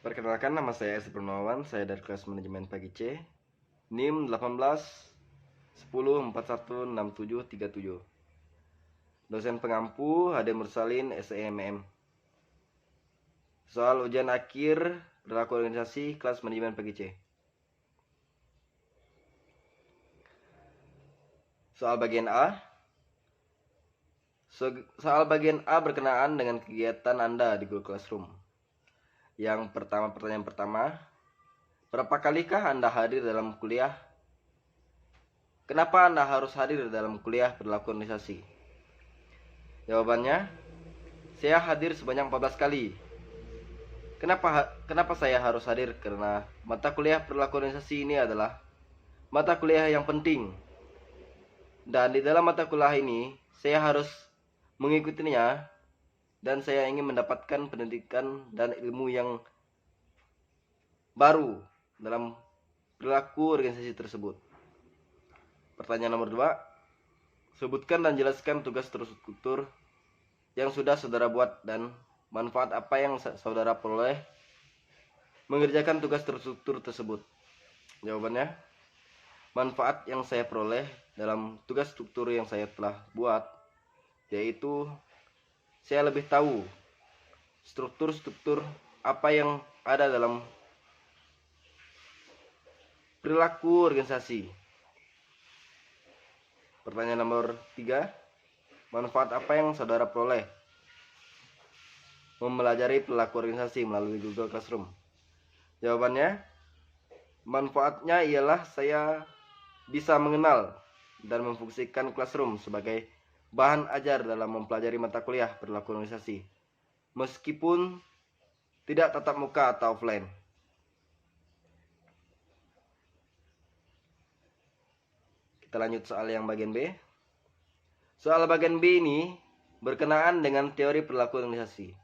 Perkenalkan, nama saya S. Purnawan, saya dari kelas manajemen pagi C, NIM 18 10 41 67 37. Dosen pengampu Hade Mursalin, SEMM. Soal ujian akhir perilaku organisasi kelas manajemen pagi C. Soal bagian A. Soal bagian A berkenaan dengan kegiatan Anda di Google Classroom. Pertanyaan pertama, berapa kalikah Anda hadir dalam kuliah? Kenapa Anda harus hadir dalam kuliah perilaku organisasi? Jawabannya, saya hadir sebanyak 14 kali. Kenapa saya harus hadir? Karena mata kuliah perilaku organisasi ini adalah mata kuliah yang penting. Dan di dalam mata kuliah ini, saya harus mengikutinya dan saya ingin mendapatkan pendidikan dan ilmu yang baru dalam perilaku organisasi tersebut. Pertanyaan nomor 2. Sebutkan dan jelaskan tugas terstruktur yang sudah saudara buat dan manfaat apa yang saudara peroleh mengerjakan tugas terstruktur tersebut. Jawabannya, manfaat yang saya peroleh dalam tugas struktur yang saya telah buat yaitu saya lebih tahu struktur-struktur apa yang ada dalam perilaku organisasi. Pertanyaan nomor 3. Manfaat apa yang saudara peroleh mempelajari perilaku organisasi melalui Google Classroom? Jawabannya, manfaatnya ialah saya bisa mengenal dan memfungsikan Classroom sebagai bahan ajar dalam mempelajari mata kuliah perilaku organisasi, meskipun tidak tatap muka atau offline. Kita lanjut soal yang bagian B. Soal bagian B ini berkenaan dengan teori perilaku organisasi.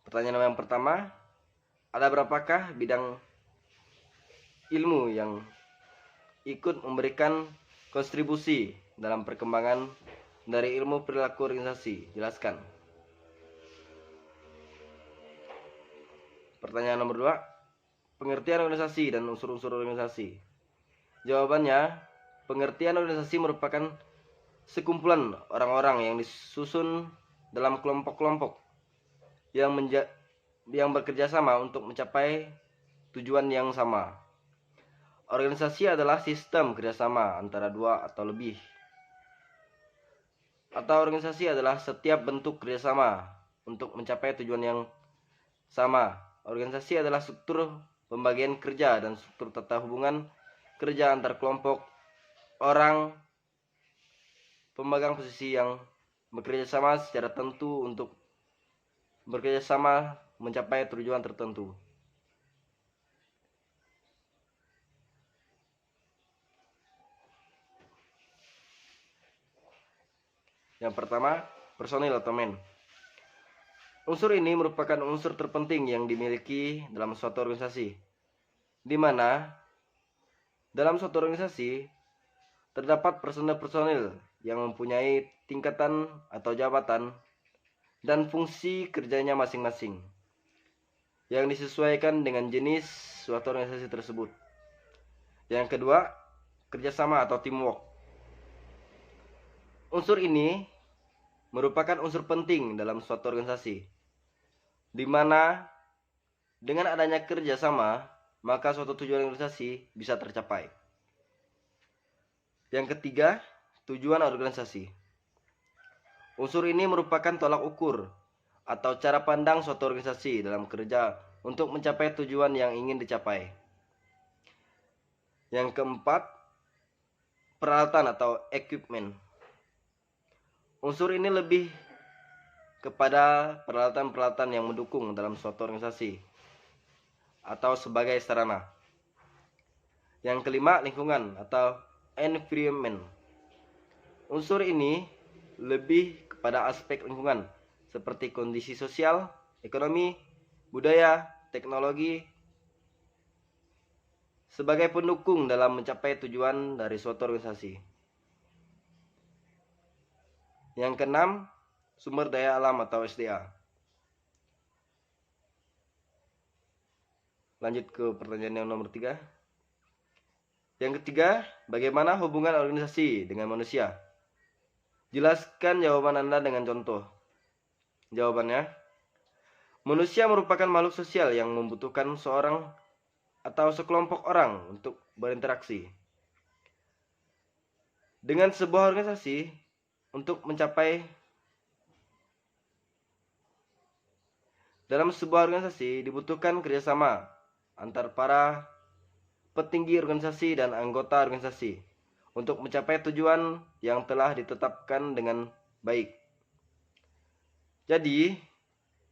Pertanyaan yang pertama, ada berapakah bidang ilmu yang ikut memberikan kontribusi dalam perkembangan dari ilmu perilaku organisasi? Jelaskan. Pertanyaan nomor 2, pengertian organisasi dan unsur-unsur organisasi. Jawabannya, pengertian organisasi merupakan sekumpulan orang-orang yang disusun dalam kelompok-kelompok yang bekerja sama untuk mencapai tujuan yang sama. Organisasi adalah sistem kerjasama antara dua atau lebih. Atau organisasi adalah setiap bentuk kerjasama untuk mencapai tujuan yang sama. Organisasi adalah struktur pembagian kerja dan struktur tata hubungan kerja antar kelompok orang pemegang posisi yang bekerja sama secara tentu untuk bekerja sama mencapai tujuan tertentu. Yang pertama, personil atau men. Unsur ini merupakan unsur terpenting yang dimiliki dalam suatu organisasi, di mana dalam suatu organisasi terdapat personil-personil yang mempunyai tingkatan atau jabatan dan fungsi kerjanya masing-masing yang disesuaikan dengan jenis suatu organisasi tersebut. Yang kedua, kerjasama atau teamwork. Unsur ini merupakan unsur penting dalam suatu organisasi, di mana dengan adanya kerjasama, maka suatu tujuan organisasi bisa tercapai. Yang ketiga, tujuan organisasi. Unsur ini merupakan tolak ukur atau cara pandang suatu organisasi dalam kerja untuk mencapai tujuan yang ingin dicapai. Yang keempat, peralatan atau equipment. Unsur ini lebih kepada peralatan-peralatan yang mendukung dalam suatu organisasi atau sebagai sarana. Yang kelima, lingkungan atau environment. Unsur ini lebih kepada aspek lingkungan seperti kondisi sosial, ekonomi, budaya, teknologi sebagai pendukung dalam mencapai tujuan dari suatu organisasi. Yang keenam, sumber daya alam atau SDA. Lanjut ke pertanyaan yang nomor 3. Yang ketiga, bagaimana hubungan organisasi dengan manusia? Jelaskan jawaban Anda dengan contoh. Jawabannya, manusia merupakan makhluk sosial yang membutuhkan seorang atau sekelompok orang untuk berinteraksi dengan sebuah organisasi untuk mencapai. Dalam sebuah organisasi dibutuhkan kerjasama antar para petinggi organisasi dan anggota organisasi untuk mencapai tujuan yang telah ditetapkan dengan baik. Jadi,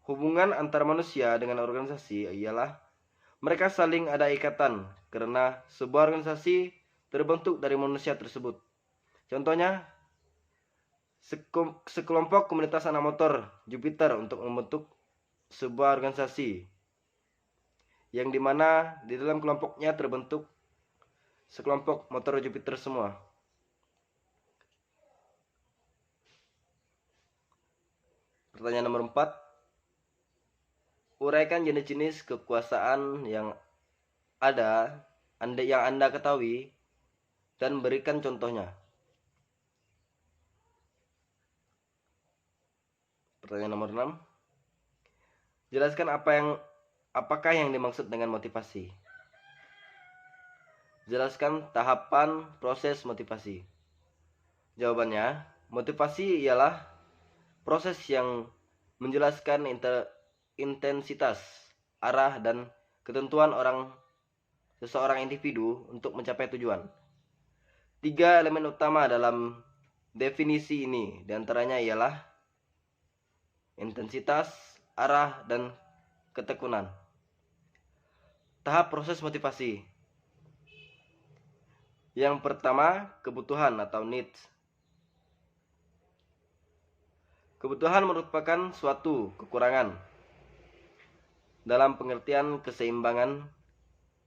hubungan antar manusia dengan organisasi ialah mereka saling ada ikatan karena sebuah organisasi terbentuk dari manusia tersebut. Contohnya, sekelompok komunitas anak motor Jupiter untuk membentuk sebuah organisasi yang dimana di dalam kelompoknya terbentuk sekelompok motor Jupiter semua. Pertanyaan nomor 4. Uraikan jenis-jenis kekuasaan yang ada, yang Anda ketahui, dan berikan contohnya. Pertanyaan nomor 6. Jelaskan apakah yang dimaksud dengan motivasi. Jelaskan tahapan proses motivasi. Jawabannya, motivasi ialah proses yang menjelaskan intensitas, arah, dan ketentuan seseorang individu untuk mencapai tujuan. 3 elemen utama dalam definisi ini diantaranya ialah intensitas, arah, dan ketekunan. Tahap proses motivasi. Yang pertama, kebutuhan atau needs. Kebutuhan merupakan suatu kekurangan. Dalam pengertian keseimbangan,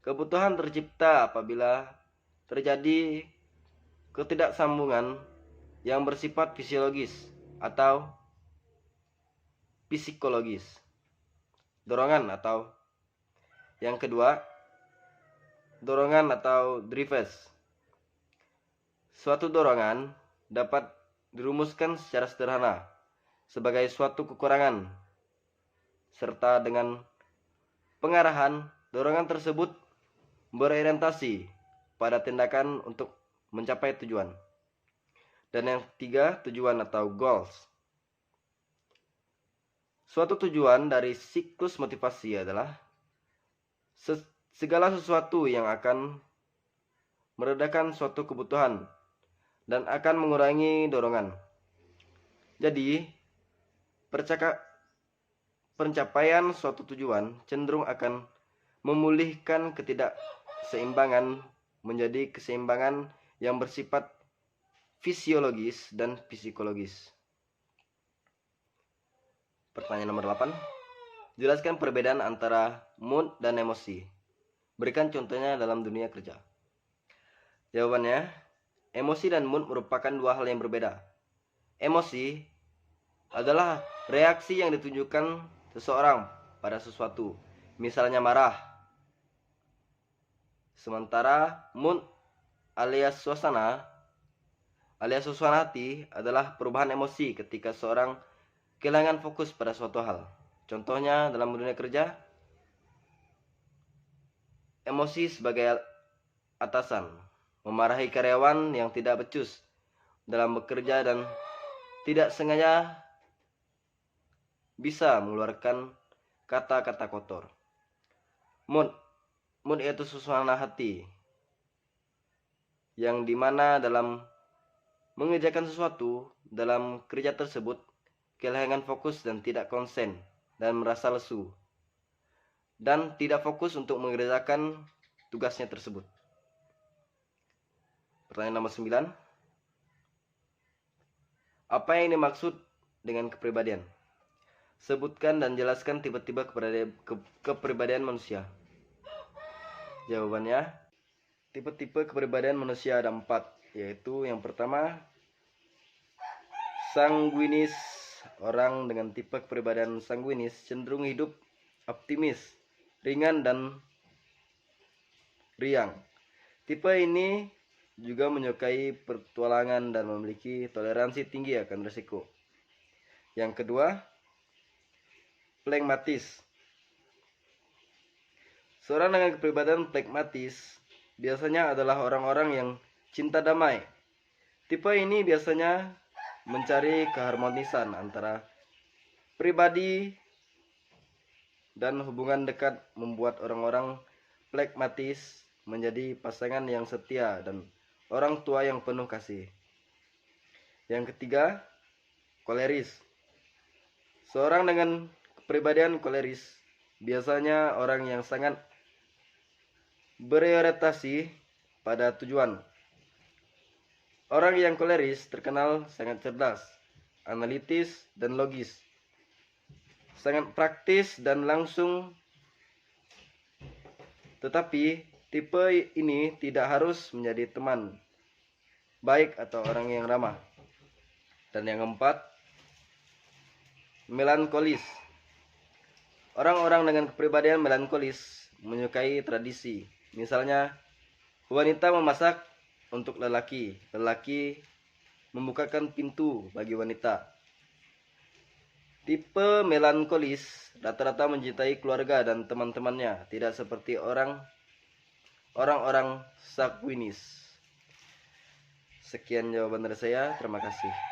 kebutuhan tercipta apabila terjadi ketidaksambungan yang bersifat fisiologis atau psikologis. Dorongan atau yang kedua, dorongan atau drives. Suatu dorongan dapat dirumuskan secara sederhana sebagai suatu kekurangan, serta dengan pengarahan, dorongan tersebut berorientasi pada tindakan untuk mencapai tujuan. Dan yang ketiga, tujuan atau goals. Suatu tujuan dari siklus motivasi adalah segala sesuatu yang akan meredakan suatu kebutuhan dan akan mengurangi dorongan. Jadi, pencapaian suatu tujuan cenderung akan memulihkan ketidakseimbangan menjadi keseimbangan yang bersifat fisiologis dan psikologis. Pertanyaan nomor 8. Jelaskan perbedaan antara mood dan emosi. Berikan contohnya dalam dunia kerja. Jawabannya, emosi dan mood merupakan dua hal yang berbeda. Emosi adalah reaksi yang ditunjukkan seseorang pada sesuatu, misalnya marah. Sementara mood alias suasana hati adalah perubahan emosi ketika seorang kehilangan fokus pada suatu hal. Contohnya dalam dunia kerja, emosi sebagai atasan memarahi karyawan yang tidak becus dalam bekerja dan tidak sengaja bisa mengeluarkan kata-kata kotor. Mood yaitu suasana hati yang dimana dalam mengerjakan sesuatu dalam kerja tersebut kehilangan fokus dan tidak konsen dan merasa lesu dan tidak fokus untuk mengerjakan tugasnya tersebut. Pertanyaan nomor 9. Apa yang dimaksud dengan kepribadian? Sebutkan dan jelaskan tipe-tipe kepribadian manusia. Jawabannya, tipe-tipe kepribadian manusia ada 4, yaitu yang pertama, sanguinis, orang dengan tipe kepribadian sanguinis cenderung hidup optimis, ringan, dan riang. Tipe ini juga menyukai petualangan dan memiliki toleransi tinggi akan risiko. Yang kedua, flegmatis. Seorang dengan kepribadian flegmatis biasanya adalah orang-orang yang cinta damai. Tipe ini biasanya mencari keharmonisan antara pribadi dan hubungan dekat, membuat orang-orang flegmatis menjadi pasangan yang setia dan orang tua yang penuh kasih. Yang ketiga, koleris. Seorang dengan kepribadian koleris biasanya orang yang sangat berorientasi pada tujuan. Orang yang koleris terkenal sangat cerdas, analitis, dan logis. Sangat praktis dan langsung. Tetapi tipe ini tidak harus menjadi teman baik atau orang yang ramah. Dan yang keempat, melankolis. Orang-orang dengan kepribadian melankolis menyukai tradisi. Misalnya, wanita memasak untuk lelaki, lelaki membukakan pintu bagi wanita. Tipe melankolis rata-rata mencintai keluarga dan teman-temannya, tidak seperti orang-orang sanguinis. Sekian jawaban dari saya, terima kasih.